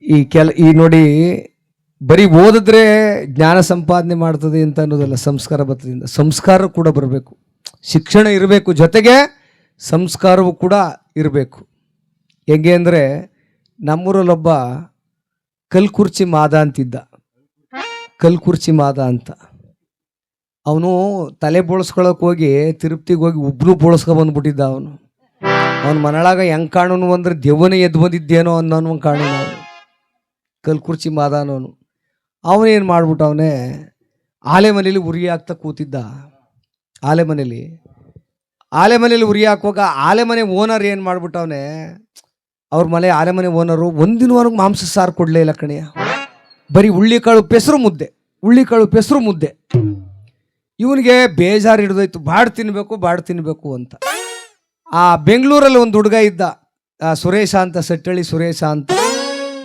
ಈ ನೋಡಿ, ಬರೀ ಓದಿದ್ರೆ ಜ್ಞಾನ ಸಂಪಾದನೆ ಮಾಡ್ತದೆ ಅಂತ ಅನ್ನೋದಲ್ಲ. ಸಂಸ್ಕಾರ ಬರ್ತದಿಂದ ಸಂಸ್ಕಾರ ಕೂಡ ಬರಬೇಕು, ಶಿಕ್ಷಣ ಇರಬೇಕು, ಜೊತೆಗೆ ಸಂಸ್ಕಾರವೂ ಕೂಡ ಇರಬೇಕು. ಹೇಗೆ ಅಂದರೆ, ನಮ್ಮೂರಲ್ಲೊಬ್ಬ ಕಲ್ಕುರ್ಚಿ ಮಾದ ಅಂತಿದ್ದ. ಕಲ್ಕುರ್ಚಿ ಮಾದ ಅಂತ. ಅವನು ತಲೆ ಬೋಳ್ಸ್ಕೊಳಕ್ಕೆ ಹೋಗಿ ತಿರುಪ್ತಿಗೆ ಹೋಗಿ ಉಬ್ರು ಬೋಳ್ಸ್ಕೊಂಬಂದ್ಬಿಟ್ಟಿದ್ದ. ಅವನ ಮನಳಾಗ ಹೆಂಗೆ ಕಾಣೋನು ಅಂದ್ರೆ ದೆವ್ವನೇ ಎದ್ದು ಬಂದಿದ್ದೇನೋ ಅನ್ನೋ ಕಾಣೋನು ಅವನು. ಕಲ್ಕುರ್ಚಿ ಮಾದ ಅನ್ನೋನು. ಅವನೇನು ಮಾಡ್ಬಿಟ್ಟು ಅವನೇ ಆಲೆ ಮನೇಲಿ ಉರಿ ಹಾಕ್ತಾ ಕೂತಿದ್ದ. ಆಲೆ ಮನೇಲಿ ಉರಿ ಹಾಕುವಾಗ ಆಲೆ ಮನೆ ಓನರ್ ಏನು ಮಾಡ್ಬಿಟ್ಟವನೇ, ಅವ್ರ ಮನೆ ಆಲೆ ಮನೆ ಓನರು ಒಂದಿನವರೆಗೂ ಮಾಂಸ ಸಾರು ಕೊಡಲೇ ಇಲ್ಲ ಕಣೆಯ. ಬರೀ ಹುಳ್ಳಿಕಾಳು ಪೆಸರು ಮುದ್ದೆ. ಇವನಿಗೆ ಬೇಜಾರು ಹಿಡಿದೋಯ್ತು, ಬಾಡ್ ತಿನ್ನಬೇಕು ಅಂತ. ಆ ಬೆಂಗಳೂರಲ್ಲಿ ಒಂದು ಹುಡುಗ ಇದ್ದ, ಸುರೇಶ ಅಂತ, ಸೆಟ್ಟಳ್ಳಿ ಸುರೇಶ ಅಂತ.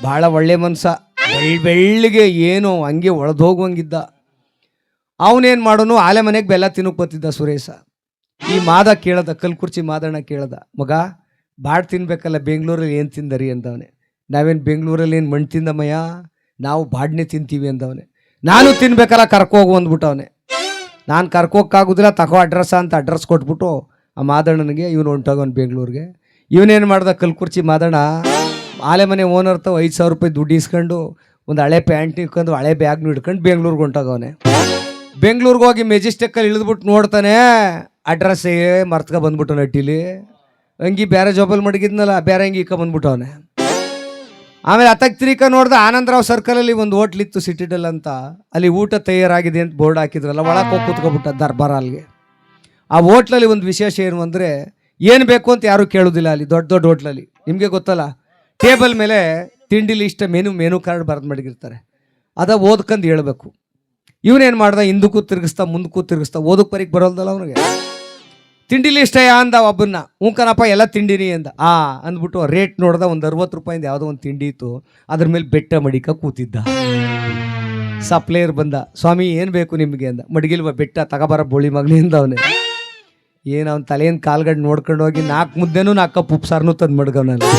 ಭಾಳ ಒಳ್ಳೆ ಮನ್ಸ, ಬೆಳ್ಳಿಗೆ ಏನೋ ಹಂಗೆ ಒಳದೋಗುವಂಗಿದ್ದ. ಅವನೇನು ಮಾಡೋನು, ಆಲೆ ಮನೆಗೆ ಬೆಲ್ಲ ತಿನ್ನೋಕೆ ಬರ್ತಿದ್ದ ಸುರೇಶ. ಈ ಮಾದ ಕೇಳ್ದ, ಕಲ್ಕುರ್ಚಿ ಮಾದಣ್ಣ ಕೇಳ್ದ, ಮಗ ಬಾಡ್ ತಿನ್ಬೇಕಲ್ಲ, ಬೆಂಗಳೂರಲ್ಲಿ ಏನು ತಿಂದರಿ ಅಂದವನೆ. ನಾವೇನು ಬೆಂಗಳೂರಲ್ಲಿ ಏನು ಮಣ್ಣು ತಿಂದಮ್ಮಯ್ಯ, ನಾವು ಬಾಡ್ನೆ ತಿಂತೀವಿ ಅಂದವನೆ. ನಾನು ತಿನ್ಬೇಕಲ್ಲ, ಕರ್ಕೋಗು ಅಂದ್ಬಿಟ್ಟವನೆ. ನಾನು ಕರ್ಕೋಕ್ಕಾಗೋದಿಲ್ಲ, ತಗೋ ಅಡ್ರೆಸ್ ಅಂತ ಅಡ್ರೆಸ್ ಕೊಟ್ಬಿಟ್ಟು ಆ ಮಾದಣ್ಣನಿಗೆ ಇವನು ಹೊಂಟೋಗವನು ಬೆಂಗಳೂರಿಗೆ. ಇವನೇನು ಮಾಡ್ದ, ಕಲ್ಕುರ್ಚಿ ಮಾದಣ್ಣ ಆಲೆ ಮನೆ ಓನರ್ ತಾವು 5,000 ರೂಪಾಯಿ ದುಡ್ಡು ಇಸ್ಕೊಂಡು ಒಂದು ಹಳೆ ಪ್ಯಾಂಟ್ ಇಟ್ಕೊಂಡು ಹಳೆ ಬ್ಯಾಗ್ನು ಹಿಡ್ಕೊಂಡು ಬೆಂಗಳೂರಿಗೆ ಹೊಂಟೋಗವನೆ. ಬೆಂಗಳೂರಿಗೆ ಹೋಗಿ ಮೆಜೆಸ್ಟಿಕ್ಕಲ್ಲಿ ಇಳಿದ್ಬಿಟ್ಟು ನೋಡ್ತಾನೆ, ಅಡ್ರೆಸ್ಸೇ ಮರ್ತ್ಕೊ ಬಂದ್ಬಿಟ್ಟು ನಟ್ಟಿಲಿ. ಅಂಗಿ ಬೇರೆ ಜಾಬಲ್ಲಿ ಮಡಗಿದ್ನಲ್ಲ, ಬೇರೆ ಅಂಗಿ ಇಕ್ಕ ಬಂದ್ಬಿಟ್ಟವನೆ. ಆಮೇಲೆ ತಿರಿಕ ನೋಡ್ದೆ, ಆನಂದರಾವ್ ಸರ್ಕಲಲ್ಲಿ ಒಂದು ಹೋಟ್ಲಿತ್ತು, ಸಿಟಿಡಲ್ ಅಂತ. ಅಲ್ಲಿ ಊಟ ತಯಾರಾಗಿದೆ ಅಂತ ಬೋರ್ಡ್ ಹಾಕಿದ್ರಲ್ಲ, ಒಳಗೆ ಹೋಗಿ ಕೂತ್ಕೊಬಿಟ್ಟ ದರ್ಬಾರ್ ಅಲ್ಲಿಗೆ. ಆ ಹೋಟ್ಲಲ್ಲಿ ಒಂದು ವಿಶೇಷ ಏನು ಅಂದರೆ, ಏನು ಬೇಕು ಅಂತ ಯಾರೂ ಕೇಳೋದಿಲ್ಲ ಅಲ್ಲಿ. ದೊಡ್ಡ ಹೋಟ್ಲಲ್ಲಿ ನಿಮಗೆ ಗೊತ್ತಲ್ಲ, ಟೇಬಲ್ ಮೇಲೆ ತಿಂಡಿ ಲಿಸ್ಟ್ ಮೆನು ಕಾರ್ಡ್ ಬರೆದು ಮಡಗಿರ್ತಾರೆ. ಓದ್ಕೊಂಡು ಹೇಳ್ಬೇಕು. ಇವನೇನು ಮಾಡ್ದ, ಹಿಂದಕ್ಕೂ ತಿರುಗಿಸ್ತಾ ಓದಕ್ಕೆ ಬರೀಕ್ ಬರೋಲ್ದಲ್ಲ ಅವನಿಗೆ. ತಿಂಡಿ ಲಿಸ್ಟ್ ಅಂದ ಒಬ್ಬನ್ನ. ಕಣಪ್ಪ ಎಲ್ಲ ತಿಂಡಿನಿ ಅಂದ. ಅಂದ್ಬಿಟ್ಟು ರೇಟ್ ನೋಡ್ದ, ಒಂದು 60 ರೂಪಾಯಿಂದ ಯಾವುದೋ ಒಂದು ತಿಂಡಿ ಇತ್ತು, ಅದ್ರ ಮೇಲೆ ಬೆಟ್ಟ ಮಡಿಕ ಕೂತಿದ್ದ. ಸಪ್ಲೇಯರ್ ಬಂದ, ಸ್ವಾಮಿ ಏನು ಬೇಕು ನಿಮಗೆ ಅಂದ. ಮಡಗಿಲ್ವ ಬೆಟ್ಟ, ತಗೋಬರ ಬೋಳಿ ಮಗನಿಂದ ಅವನೇ. ಏನು ಅವ್ನ ತಲೆಯಿಂದ ಕಾಲ್ಗಡ್ ನೋಡ್ಕೊಂಡು ಹೋಗಿ 4 ಮುದ್ದೆನೂ 4 ಕಪ್ ಉಪ್ಸಾರನು ತಂದು ಮಡ್ಗವನಲ್ಲಿ.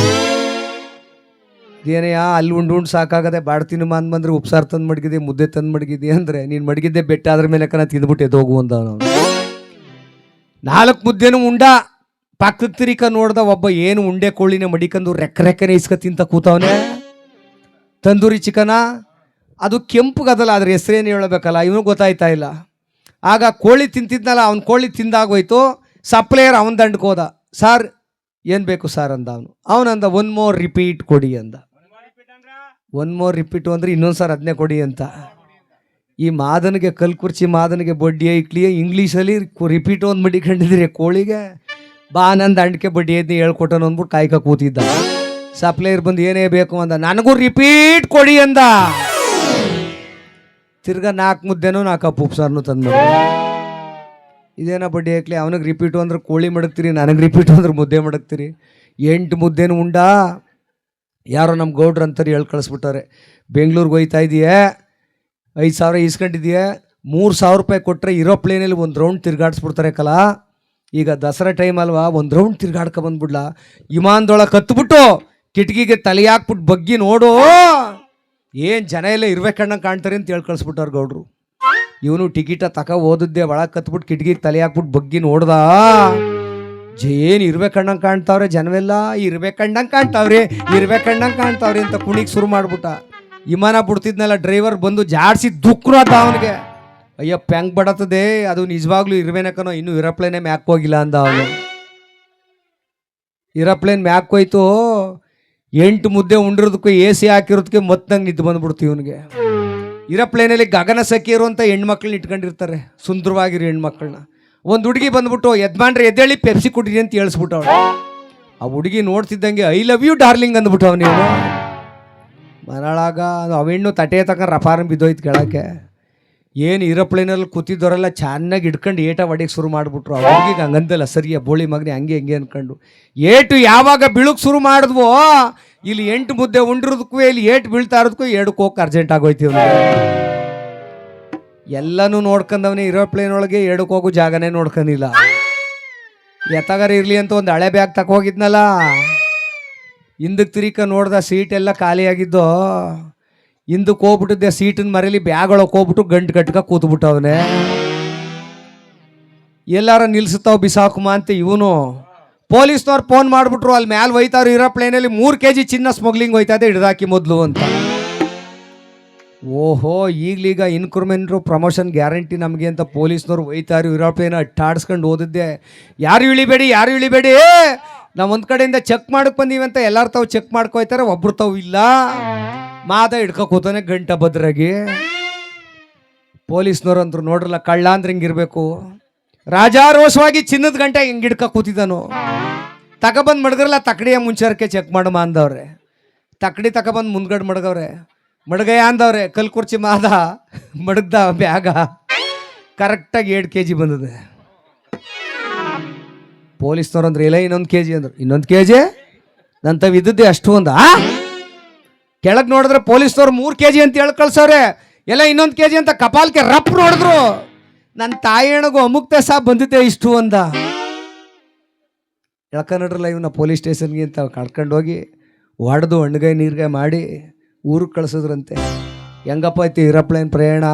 ಏನಯ್ಯ, ಅಲ್ಲಿ ಉಂಡು ಸಾಕಾಗದೆ, ಬಾಡ್ತೀನಿ ಬಂದ್ರೆ ಉಪ್ಸಾರು ತಂದು ಮಡಗಿದ್ದೆ, ಮುದ್ದೆ ತಂದು ಮಡಗಿದ್ದೆ ಅಂದರೆ, ನೀನು ಮಡಗಿದ್ದೆ ಬೆಟ್ಟ ಅದ್ರ ಮೇಲೆ ಕಣ ತಿಂದ್ಬಿಟ್ಟು ಎದೋಗು ಅಂದವನು. 4 ಮುದ್ದೆನೂ ಉಂಡ. ಪಕ್ಕದ ತಿರಿಕ ನೋಡ್ದ ಒಬ್ಬ, ಏನು ಉಂಡೆ ಕೋಳಿನೇ ಮಡಿಕಂದು ರೆಕ್ಕನೆ ಇಸ್ಕ ತಿಂತ ಕೂತವನೆ. ತಂದೂರಿ ಚಿಕನ, ಅದು ಕೆಂಪುಗದಲ್ಲ, ಅದ್ರ ಹೆಸರೇನು ಹೇಳಬೇಕಲ್ಲ, ಇವನು ಗೊತ್ತಾಯ್ತಾ ಇಲ್ಲ. ಆಗ ಕೋಳಿ ತಿಂತಿದ್ನಲ್ಲ, ಅವ್ನು ಕೋಳಿ ತಿಂದಾಗೋಯ್ತು. ಸಪ್ಲೇಯರ್ ಅವನ ದಂಡಕ್ಕೆ ಹೋದ. ಸಾರ್ ಏನು ಬೇಕು ಸಾರ್ ಅಂದ ಅವನಂದ 1 more ರಿಪೀಟ್ ಕೊಡಿ ಅಂದ. 1 more ರಿಪೀಟು ಅಂದರೆ ಇನ್ನೊಂದು ಸಾರ್ ಅದನ್ನೇ ಕೊಡಿ ಅಂತ. ಈ ಮಾದನಿಗೆ, ಕಲ್ಕುರ್ಚಿ ಮಾದನಿಗೆ ಬಡ್ಡಿ ಐಕ್ಲಿಯೇ ಇಂಗ್ಲೀಷಲ್ಲಿ ರಿಪೀಟು ಒಂದು ಮಡಿಕೊಂಡಿದ್ರೆ ಕೋಳಿಗೆ. ಬಾ ನನ್ನ ದಂಡಕ್ಕೆ ಬಡ್ಡಿ ಐದ್ನಿ ಹೇಳ್ಕೊಟ್ಟನು ಅಂದ್ಬಿಟ್ಟು ಕಾಯ್ಕ ಕೂತಿದ್ದ. ಸಪ್ಲೇಯರ್ ಬಂದು ಏನೇ ಬೇಕು ಅಂದ, ನನಗೂ ರಿಪೀಟ್ ಕೊಡಿ ಅಂದ. ತಿರ್ಗಾ 4 ಮುದ್ದೆನೂ 4 ಕಪ್ ಉಪ್ಸಾರನು ತಂದು. ಇದೇನ ಬಡ್ಡಿ ಹಾಕ್ಲಿ, ಅವನಿಗೆ ರಿಪೀಟು ಅಂದ್ರೆ ಕೋಳಿ ಮಡಗ್ತೀರಿ, ನನಗೆ ರಿಪೀಟು ಅಂದ್ರೆ ಮುದ್ದೆ ಮಡಗ್ತೀರಿ. 8 ಮುದ್ದೆನೂ ಉಂಡ. ಯಾರೋ ನಮ್ಮ ಗೌಡ್ರು ಅಂತಾರೆ ಹೇಳಿ ಕಳಿಸ್ಬಿಟ್ಟಾರೆ, ಬೆಂಗಳೂರಿಗೆ ಹೋಯ್ತಾ ಇದೆಯೇ, 5,000 ಇಸ್ಕೊಂಡಿದೆಯೇ, 3,000 ರೂಪಾಯಿ ಕೊಟ್ಟರೆ ಇರೋ ಪ್ಲೇನಲ್ಲಿ ಒಂದು ರೌಂಡ್ ತಿರ್ಗಾಡಿಸ್ಬಿಡ್ತಾರೆ ಕಲ. ಈಗ ದಸರಾ ಟೈಮ್ ಅಲ್ವಾ, ಒಂದು ರೌಂಡ್ ತಿರ್ಗಾಡ್ಕೊ ಬಂದ್ಬಿಡ್ಲ. ವಿಮಾನದೊಳಗೆ ಕತ್ಬಿಟ್ಟು ಕಿಟಕಿಗೆ ತಲೆ ಹಾಕ್ಬಿಟ್ಟು ಬಗ್ಗಿ ನೋಡು, ಏನು ಜನ ಎಲ್ಲ ಇರ್ಬೇಕಣ್ಣ ಕಾಣ್ತಾರೆ ಅಂತ ಹೇಳಿ ಕಳಿಸ್ಬಿಟ್ಟಾರ ಗೌಡ್ರು. ಇವನು ಟಿಕೆಟ ಓದಿದ್ದೆ, ಒಳಗೆ ಕತ್ಬಿಟ್ಟು ಕಿಟಕಿಗೆ ತಲೆ ಹಾಕ್ಬಿಟ್ಟು ಬಗ್ಗಿ ನೋಡ್ದ. ಏನು ಇರ್ಬೇಕಣ್ಣಂಗೆ ಕಾಣ್ತಾವ್ರೆ ಜನವೆಲ್ಲ, ಇರ್ಬೇಕಣ್ಣಂಗೆ ಕಾಣ್ತಾವ್ರೆ ಅಂತ ಕುಣಿಗೆ ಶುರು ಮಾಡ್ಬಿಟ್ಟ. ವಿಮಾನ ಬಿಡ್ತಿದ್ನಲ್ಲ ಡ್ರೈವರ್ ಬಂದು ಜಾಡ್ಸಿ ದುಕ್ರು ಅದ ಅವನಿಗೆ. ಅಯ್ಯಪ್ಪ ಹೆಂಗೆ ಬಡತದೆ, ಅದು ನಿಜವಾಗ್ಲೂ ಇರ್ಬೇಕನೋ, ಇನ್ನೂ ಏರೋಪ್ಲೇನೇ ಮ್ಯಾಕ್ ಹೋಗಿಲ್ಲ ಅಂದ ಅವನು. ಏರೋಪ್ಲೇನ್ ಮ್ಯಾಕ್ ಹೋಯ್ತು. 8 ಮುದ್ದೆ ಉಂಡಿರೋದಕ್ಕೂ AC ಹಾಕಿರೋದಕ್ಕೆ ಮತ್ತಂಗೆ ನಿದ್ದು ಬಂದ್ಬಿಡ್ತು ಇವನಿಗೆ. ಏರೋಪ್ಲೇನಲ್ಲಿ ಗಗನ ಸಖಿಯರು ಅಂತ ಹೆಣ್ಮಕ್ಳನ್ನ ಇಟ್ಕೊಂಡಿರ್ತಾರೆ, ಸುಂದರವಾಗಿರೋ ಹೆಣ್ಮಕ್ಳನ್ನ. ಒಂದು ಹುಡುಗಿ ಬಂದ್ಬಿಟ್ಟು, ಯಜಮಾನ್ರೆ ಎದ್ದೇಳಿ ಪೆಪ್ಸಿ ಕುಡಿರಿ ಅಂತ ಹೇಳಿಸ್ಬಿಟ್ಟವಳು. ಆ ಹುಡುಗಿ ನೋಡ್ತಿದ್ದಂಗೆ ಐ ಲವ್ ಯು ಡಾರ್ಲಿಂಗ್ ಅಂದ್ಬಿಟ್ಟು ಅವನೇನು ಮನಳಾಗ. ಅವೆಣ್ಣು ತಟ್ಟೆ ತಗೊಂಡು ರಫಾರಂ ಬಿದ್ದೋಯ್ತು ಕೆಳಕ್ಕೆ. ಏನು ಏರೋಪ್ಲೇನಲ್ಲಿ ಕೂತಿದ್ದವರೆಲ್ಲ ಚೆನ್ನಾಗಿ ಹಿಡ್ಕೊಂಡು ಏಟ ಹೊಡಿಗೆ ಶುರು ಮಾಡಿಬಿಟ್ರು. ಆ ಹುಡುಗಿಗೆ ಹಂಗಂದಲ್ಲ, ಸರಿಯ ಬೋಳಿ ಮಗನೆ ಹಂಗೆ ಅನ್ಕೊಂಡು ಏಟು ಯಾವಾಗ ಬೀಳಕ್ಕೆ ಶುರು ಮಾಡಿದ್ವೋ, ಇಲ್ಲಿ 8 ಮುದ್ದೆ ಉಂಡಿರೋದಕ್ಕೂ ಇಲ್ಲಿ ಏಟು ಬೀಳ್ತಾ ಇರೋದಕ್ಕೂ 2 ಕೋಕ್ ಅರ್ಜೆಂಟ್ ಆಗೋಯ್ತೀವಿ. ಎಲ್ಲನೂ ನೋಡ್ಕೊಂಡವನೇ, ಏರೋಪ್ಲೇನ್ ಒಳಗೆ 2 ಹೋಗೋ ಜಾಗನೇ ನೋಡ್ಕೊಂಡಿಲ್ಲ. ಎತ್ತಗಾರ ಇರಲಿ ಅಂತ ಒಂದು ಹಳೆ ಬ್ಯಾಗ್ ತಗೋಗಿದ್ನಲ್ಲ, ಹಿಂದಕ್ಕೆ ತಿರಿಕ ನೋಡ್ದ ಸೀಟ್ ಎಲ್ಲ ಖಾಲಿಯಾಗಿದ್ದು, ಹಿಂದಕ್ಕೆ ಹೋಗ್ಬಿಟ್ಟಿದ್ದೆ, ಸೀಟಿನ ಮರೇಲಿ ಬ್ಯಾಗ್ ಒಳಗೆ ಹೋಗ್ಬಿಟ್ಟು ಗಂಟು ಕಟ್ಕ ಕೂತ್ಬಿಟ್ಟವನೆ. ಎಲ್ಲಾರ ನಿಲ್ಸುತ್ತಾವ ಬಿಸಾಕುಮ ಅಂತ ಇವನು. ಪೊಲೀಸ್ನವ್ರು ಫೋನ್ ಮಾಡಿಬಿಟ್ರು, ಅಲ್ಲಿ ಮ್ಯಾಲೆ ಒಯ್ತಾರು ಏರೋಪ್ಲೇನಲ್ಲಿ 3 kg ಚಿನ್ನ ಸ್ಮಗ್ಲಿಂಗ್ ಹೋಯ್ತದೆ, ಹಿಡ್ದಾಕಿ ಮೊದಲು ಅಂತ. ಓಹೋ, ಈಗಲೀಗ ಇನ್ಕ್ರಿಮೆಂಟ್ರು ಪ್ರಮೋಷನ್ ಗ್ಯಾರಂಟಿ ನಮಗೆ ಅಂತ ಪೊಲೀಸ್ನವ್ರು ಒಯ್ತಾರು ಏರೋಪ್ಲೇನ್ ಅಟ್ಟಾಡ್ಸ್ಕೊಂಡು ಓದಿದ್ದೆ. ಯಾರು ಇಳಿಬೇಡಿ, ಯಾರು ಇಳಿಬೇಡಿ, ನಾವು ಒಂದು ಕಡೆಯಿಂದ ಚೆಕ್ ಮಾಡಕ್ಕೆ ಬಂದೀವಂತ ಎಲ್ಲಾರು ತಾವು ಚೆಕ್ ಮಾಡ್ಕೊಯ್ತಾರೆ, ಒಬ್ರು ತಾವು ಇಲ್ಲ. ಮಾದ ಹಿಡ್ಕೊ ಕೂತಾನೆ ಗಂಟ ಭದ್ರಾಗಿ. ಪೊಲೀಸ್ನವ್ರು ಅಂದ್ರು, ನೋಡ್ರಲ್ಲ ಕಳ್ಳ ಅಂದ್ರೆ ಹಿಂಗಿರ್ಬೇಕು. ರಾಜಾರೋಷವಾಗಿ ಚಿನ್ನದ ಗಂಟೆ ಹಿಂಗೆ ಹಿಡ್ಕ ಕೂತಿದ್ದಾನು. ತಗೊಬಂದು ಮಡಗ್ರಲ್ಲ, ತಕಡಿಯ ಮುಂಚರಕ್ಕೆ ಚೆಕ್ ಮಾಡಮ್ಮ ಅಂದವ್ರೆ. ತಕಡಿ ತಗೊಬಂದು ಮುಂದ್ಗಡೆ ಮಡಗವ್ರೆ. ಮಡಗಯ್ಯ ಅಂದವ್ರೆ. ಕಲ್ ಕುರ್ಚಿ ಮಾದ ಮಡಗ್ದ ಬ್ಯಾಗ ಕರೆಕ್ಟಾಗಿ 7 kg ಬಂದಿದೆ. ಪೊಲೀಸ್ನವ್ರು ಅಂದ್ರೆ ಇಲ್ಲ ಇನ್ನೊಂದು kg ಅಂದ್ರು. ಇನ್ನೊಂದು kg ನಂತವ್ ಇದ್ದದ್ದೇ ಅಷ್ಟು ಒಂದು. ಕೆಳಗೆ ನೋಡಿದ್ರೆ ಪೊಲೀಸ್ನವ್ರು 3 kg ಅಂತ ಹೇಳಿ ಕಳ್ಸವ್ರೆ. ಎಲ್ಲ ಇನ್ನೊಂದು kg ಅಂತ ಕಪಾಲ್ಕೆ ರಪ್ ನೋಡಿದ್ರು. ನನ್ನ ತಾಯಿ ಅಣ್ಣಗೂ ಅಮುಕ್ತ ಸಹ ಬಂದಿದ್ದೆ ಇಷ್ಟು ಅಂದ. ಎಳ್ಕೊಂಡ್ರಲ್ಲ ಇವನ್ನ ಪೊಲೀಸ್ ಸ್ಟೇಷನ್ಗೆ ಅಂತ ಕಳ್ಕೊಂಡು ಹೋಗಿ ಹೊಡೆದು ಹಣ್ಣುಗಾಯಿ ನೀರ್ಗಾಯಿ ಮಾಡಿ ಊರಿಗೆ ಕಳಿಸಿದ್ರಂತೆ. ಹೆಂಗಪ್ಪ ಐತಿ ಏರೋಪ್ಲೇನ್ ಪ್ರಯಾಣ?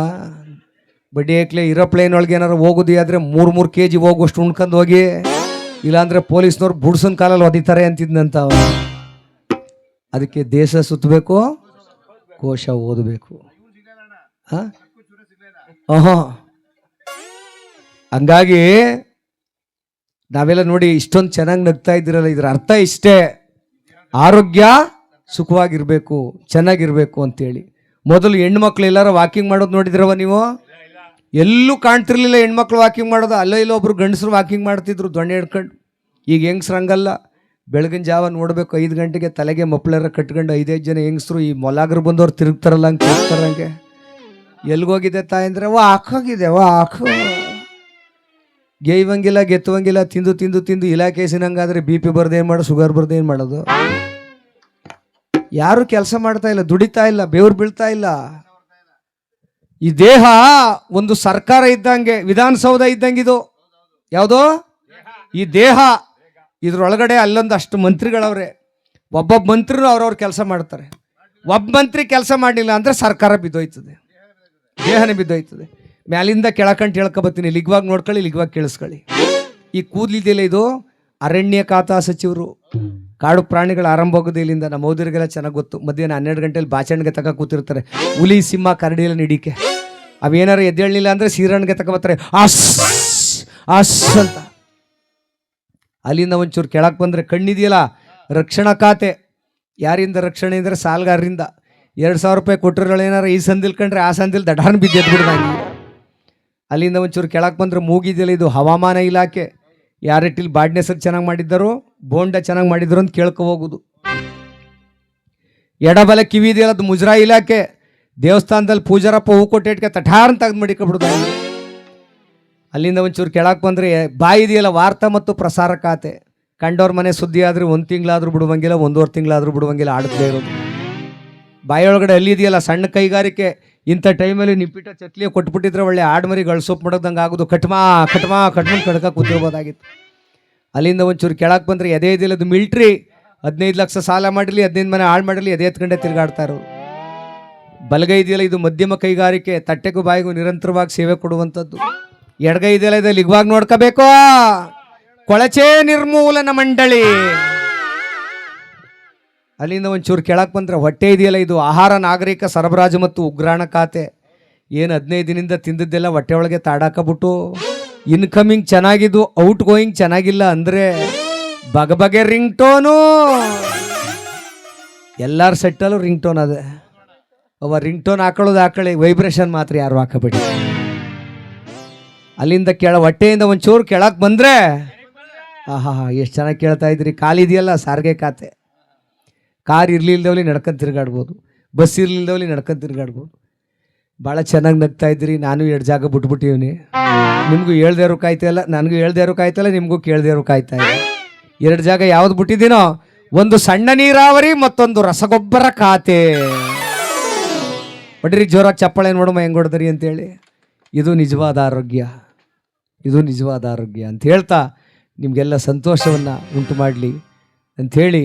ಬಡ್ಡಿ ಹಾಕ್ಲಿ, ಏರೋಪ್ಲೇನ್ ಒಳಗೆ ಏನಾರು ಹೋಗೋದು ಆದರೆ 3 kg ಹೋಗುವಷ್ಟು ಉಣ್ಕೊಂಡು ಹೋಗಿ, ಇಲ್ಲಾಂದರೆ ಪೊಲೀಸ್ನವ್ರು ಬುಡ್ಸನ್ ಕಾಲಲ್ಲಿ ಒದಿತಾರೆ ಅಂತಿದ್ನಂತ. ಅದಕ್ಕೆ ದೇಶ ಸುತ್ತಬೇಕು, ಕೋಶ ಓದಬೇಕು. ಹಂಗಾಗಿ ನಾವೆಲ್ಲ ನೋಡಿ ಇಷ್ಟೊಂದು ಚೆನ್ನಾಗಿ ನಗ್ತಾ ಇದ್ದೀರಲ್ಲ, ಇದ್ರ ಅರ್ಥ ಇಷ್ಟೇ, ಆರೋಗ್ಯ ಸುಖವಾಗಿರ್ಬೇಕು, ಚೆನ್ನಾಗಿರ್ಬೇಕು ಅಂತೇಳಿ. ಮೊದಲು ಹೆಣ್ಮಕ್ಳು ಎಲ್ಲಾರ ವಾಕಿಂಗ್ ಮಾಡೋದು ನೋಡಿದ್ರವ ನೀವು? ಎಲ್ಲೂ ಕಾಣ್ತಿರ್ಲಿಲ್ಲ ಹೆಣ್ಮಕ್ಳು ವಾಕಿಂಗ್ ಮಾಡೋದು. ಅಲ್ಲೋ ಇಲ್ಲೋ ಒಬ್ರು ಗಂಡಸರು ವಾಕಿಂಗ್ ಮಾಡ್ತಿದ್ರು ದೊಣ್ಣೆ ಹಿಡ್ಕೊಂಡು. ಈಗ ಹೆಂಗಸ್ರಂಗಲ್ಲ, ಬೆಳಗಿನ ಜಾವ ನೋಡ್ಬೇಕು 5 ಗಂಟೆಗೆ ತಲೆಗೆ ಮಪ್ಪಳೆಲ್ಲ ಕಟ್ಕೊಂಡು 5-5 ಜನ ಹೆಂಗಸರು ಈ ಮೊಲಾಗರು ಬಂದವ್ರು ತಿರುಗ್ತಾರಲ್ಲ ಹಂಗೆ ತಿರುಗ್ತಾರಂಗೆ. ಎಲ್ಗೋಗಿದೆ ತಾಯಂದ್ರೆ ಹಾಕೋಗಿದೆ ಹಾಕೋ, ಗೇಯ್ವಂಗಿಲ್ಲ ಗೆತ್ತುವಂಗಿಲ್ಲ, ತಿಂದು ತಿಂದು ತಿಂದು ಇಲಾಖೆಸಿನಂಗಾದ್ರೆ BP ಬರ್ದು ಏನು ಮಾಡೋದು, ಶುಗರ್ ಬರ್ದು ಏನು ಮಾಡೋದು? ಯಾರು ಕೆಲಸ ಮಾಡ್ತಾ ಇಲ್ಲ, ದುಡಿತಾ ಇಲ್ಲ, ಬೆವ್ರು ಬೀಳ್ತಾ ಇಲ್ಲ. ಈ ದೇಹ ಒಂದು ಸರ್ಕಾರ ಇದ್ದಂಗೆ, ವಿಧಾನಸೌಧ ಇದ್ದಂಗಿದು. ಯಾವುದೋ ಈ ದೇಹ, ಇದ್ರೊಳಗಡೆ ಅಲ್ಲೊಂದು ಅಷ್ಟು ಮಂತ್ರಿಗಳವ್ರೆ. ಒಬ್ಬೊಬ್ಬ ಮಂತ್ರಿನೂ ಅವ್ರವ್ರ ಕೆಲಸ ಮಾಡ್ತಾರೆ. ಒಬ್ಬ ಮಂತ್ರಿ ಕೆಲಸ ಮಾಡಲಿಲ್ಲ ಅಂದರೆ ಸರ್ಕಾರ ಬಿದ್ದೋಯ್ತದೆ, ದೇಹನೇ ಬಿದ್ದೋಯ್ತದೆ. ಮ್ಯಾಲಿಂದ ಕೆಳಕಂಡು ಹೇಳ್ಕೊಬತ್ತೀನಿ, ಲಿಗ್ವಾಗಿ ನೋಡ್ಕೊಳ್ಳಿ, ಲಿಗ್ವಾಗಿ ಕೇಳಿಸ್ಕೊಳ್ಳಿ. ಈ ಕೂದಲಿದೆಯಲ್ಲ, ಇದು ಅರಣ್ಯ ಖಾತಾ ಸಚಿವರು. ಕಾಡು ಪ್ರಾಣಿಗಳ ಆರಂಭ ಹೋಗೋದು ಇಲ್ಲಿಂದ. ನಮ್ಮ ಮೋದಿರಿಗೆಲ್ಲ ಚೆನ್ನಾಗಿ ಗೊತ್ತು. ಮಧ್ಯಾಹ್ನ 12 ಗಂಟೆಲಿ ಬಾಚಣಿಗೆ ತಗ ಕೂತಿರ್ತಾರೆ. ಹುಲಿ ಸಿಂಹ ಕರಡಿ ಎಲ್ಲ ನಿಡಿಕೆ. ಅವೇನಾರು ಎದ್ದೇಳಲಿಲ್ಲ ಅಂದರೆ ಸೀರಣಗೆ ತಗೊಬತ್ತಾರೆ, ಆಸ್ ಆಸ್ ಅಂತ. ಅಲ್ಲಿಂದ ಒಂಚೂರು ಕೆಳಕ್ಕೆ ಬಂದರೆ ಕಣ್ಣಿದೆಯಲ್ಲ, ರಕ್ಷಣಾ ಖಾತೆ. ಯಾರಿಂದ ರಕ್ಷಣೆ ಅಂದರೆ ಸಾಲ್ಗಾರರಿಂದ. 2,000 ರೂಪಾಯಿ ಕೊಟ್ಟಿರೋಳು ಏನಾರು ಈ ಸಂದಿಲ್ ಕಂಡ್ರೆ ಆ ಸಂದಿಲ್ ದಡಾನ್ ಬಿದ್ದೆದ್ಬಿಡ್ದಂಗೆ. ಅಲ್ಲಿಂದ ಒಂಚೂರು ಕೆಳಕ್ಕೆ ಬಂದರೆ ಮೂಗಿದೆಯಲ್ಲ, ಇದು ಹವಾಮಾನ ಇಲಾಖೆ. ಯಾರೆಟ್ಟಿಲ್ಲಿ ಬಾಡ್ನೆಸರ್ ಚೆನ್ನಾಗಿ ಮಾಡಿದ್ದಾರೋ, ಬೋಂಡ ಚೆನ್ನಾಗಿ ಮಾಡಿದ್ರು ಅಂತ ಕೇಳ್ಕೊ ಹೋಗುದು. ಎಡಬಲ ಕಿವಿ ಇದೆಯಲ್ಲ, ಅದು ಮುಜರಾಯಿ ಇಲಾಖೆ. ದೇವಸ್ಥಾನದಲ್ಲಿ ಪೂಜಾರಪ್ಪ ಹೂ ಕೊಟ್ಟಿಟ್ಕೆ ತಠಾರ್ನ ತೆಗೆದು ಮಡಿಕೊಬಿಡುದು. ಅಲ್ಲಿಂದ ಒಂಚೂರು ಕೆಳಕ್ಕೆ ಬಂದರೆ ಬಾಯಿ ಇದೆಯಲ್ಲ, ವಾರ್ತಾ ಮತ್ತು ಪ್ರಸಾರ ಖಾತೆ. ಕಂಡವ್ರ ಮನೆ ಸುದ್ದಿ ಆದರೆ 1 ತಿಂಗಳಾದರೂ ಬಿಡುವಂಗಿಲ್ಲ, 1.5 ತಿಂಗಳಾದರೂ ಬಿಡುವಂಗಿಲ್ಲ, ಆಡದೇ ಇರೋದು. ಬಾಯಿಯೊಳಗಡೆ ಅಲ್ಲಿದೆಯಲ್ಲ, ಸಣ್ಣ ಕೈಗಾರಿಕೆ. ಇಂಥ ಟೈಮಲ್ಲಿ ನಿಪ್ಪಿಟ ಚಟ್ಲಿಯ ಕೊಟ್ಬಿಟ್ಟಿದ್ರೆ ಒಳ್ಳೆ ಆಡ್ಮರಿ ಗಳಸೋಪ್ ಮಾಡೋದಂಗೆ ಆಗೋದು. ಕಟ್ಮಾ ಕಟ್ಮಾ ಕಟ್ಮನ್ ಕಡ್ಕ ಕೂತಿರ್ಬೋದಾಗಿತ್ತು. ಅಲ್ಲಿಂದ ಒಂಚೂರು ಕೆಳಕ್ಕೆ ಬಂದರೆ ಎದೆ ಇದೆಯಲ್ಲ, ಅದು ಮಿಲ್ಟ್ರಿ. 15 ಲಕ್ಷ ಸಾಲ ಮಾಡಿರಲಿ, 15 ಮನೆ ಹಾಳು ಮಾಡಿರಲಿ, ಎದೆ ಎತ್ಕೊಂಡೆ ತಿರುಗಾಡ್ತಾ ಇರೋದು. ಬಲಗೈ ಇದೆಯಲ್ಲ, ಇದು ಮಧ್ಯಮ ಕೈಗಾರಿಕೆ. ತಟ್ಟೆಗೂ ಬಾಯಿಗೂ ನಿರಂತರವಾಗಿ ಸೇವೆ ಕೊಡುವಂಥದ್ದು. ಎಡಗೈ ಇದೆಯಲ್ಲ, ಇದು ಲಿಗ್ವಾಗಿ ನೋಡ್ಕೋಬೇಕು, ಕೊಳಚೆ ನಿರ್ಮೂಲನ ಮಂಡಳಿ. ಅಲ್ಲಿಂದ ಒಂಚೂರು ಕೆಳಕ್ಕೆ ಬಂದರೆ ಹೊಟ್ಟೆ ಇದೆಯಲ್ಲ, ಇದು ಆಹಾರ ನಾಗರಿಕ ಸರಬರಾಜು ಮತ್ತು ಉಗ್ರಾಣ ಖಾತೆ. ಏನು 15 ದಿನದಿಂದ ತಿಂದದ್ದೆಲ್ಲ ಹೊಟ್ಟೆ ಒಳಗೆ ತಾಡಾಕಬಿಟ್ಟು, ಇನ್ಕಮಿಂಗ್ ಚೆನ್ನಾಗಿದ್ದು ಔಟ್ ಗೋಯಿಂಗ್ ಚೆನ್ನಾಗಿಲ್ಲ ಅಂದರೆ ಬಗೆ ರಿಂಗ್ ಟೋನು. ಎಲ್ಲರ ಸೆಟ್ಟಲ್ಲೂ ರಿಂಗ್ ಟೋನ್ ಅದೇ. ಅವ ರಿಂಗ್ ಟೋನ್ ಹಾಕೊಳ್ಳಿ, ವೈಬ್ರೇಷನ್ ಮಾತ್ರ ಯಾರು ಹಾಕಬೇಡಿ. ಅಲ್ಲಿಂದ ಹೊಟ್ಟೆಯಿಂದ ಒಂಚೂರು ಕೆಳಕ್ಕೆ ಬಂದರೆ ಆಹಾ ಎಷ್ಟು ಚೆನ್ನಾಗಿ ಕೇಳ್ತಾ ಇದ್ರಿ. ಕಾಲಿದೆಯಲ್ಲ, ಸಾರಿಗೆ ಖಾತೆ. ಕಾರ್ ಇರಲಿಲ್ಲದವಲ್ಲಿ ನಡ್ಕೊಂಡು ತಿರುಗಾಡ್ಬೋದು, ಬಸ್ ಇರಲಿಲ್ಲದವಲ್ಲಿ ನಡ್ಕೊಂಡು ತಿರುಗಾಡ್ಬೋದು. ಭಾಳ ಚೆನ್ನಾಗಿ ನಗ್ತಾ ಇದ್ರಿ. ನಾನು 2 ಜಾಗ ಬಿಟ್ಬಿಟ್ಟಿವ್ನಿ. ನಿಮಗೂ ಹೇಳ್ದೇ ಇರೋ ಕಾಯ್ತಾಯಿಲ್ಲ, ನನಗೂ ಹೇಳ್ದೇ ಇರೋ ಕಾಯ್ತಾಯಿಲ್ಲ, ನಿಮಗೂ ಕೇಳ್ದೇ ಇರೋ ಕಾಯ್ತಾ ಇಲ್ಲ. 2 ಜಾಗ ಯಾವ್ದು ಬಿಟ್ಟಿದ್ದೀನೋ, ಒಂದು ಸಣ್ಣ ನೀರಾವರಿ, ಮತ್ತೊಂದು ರಸಗೊಬ್ಬರ ಖಾತೆ. ಬಡ್ರಿ ಜೋರಾಗಿ ಚಪ್ಪಾಳೆ ನೋಡಮ್ಮ ಹೆಂಗೆ ಹೊಡೆದ್ರಿ ಅಂತೇಳಿ. ಇದು ನಿಜವಾದ ಆರೋಗ್ಯ, ಇದು ನಿಜವಾದ ಆರೋಗ್ಯ ಅಂತ ಹೇಳ್ತಾ ನಿಮಗೆಲ್ಲ ಸಂತೋಷವನ್ನು ಉಂಟು ಮಾಡಲಿ ಅಂಥೇಳಿ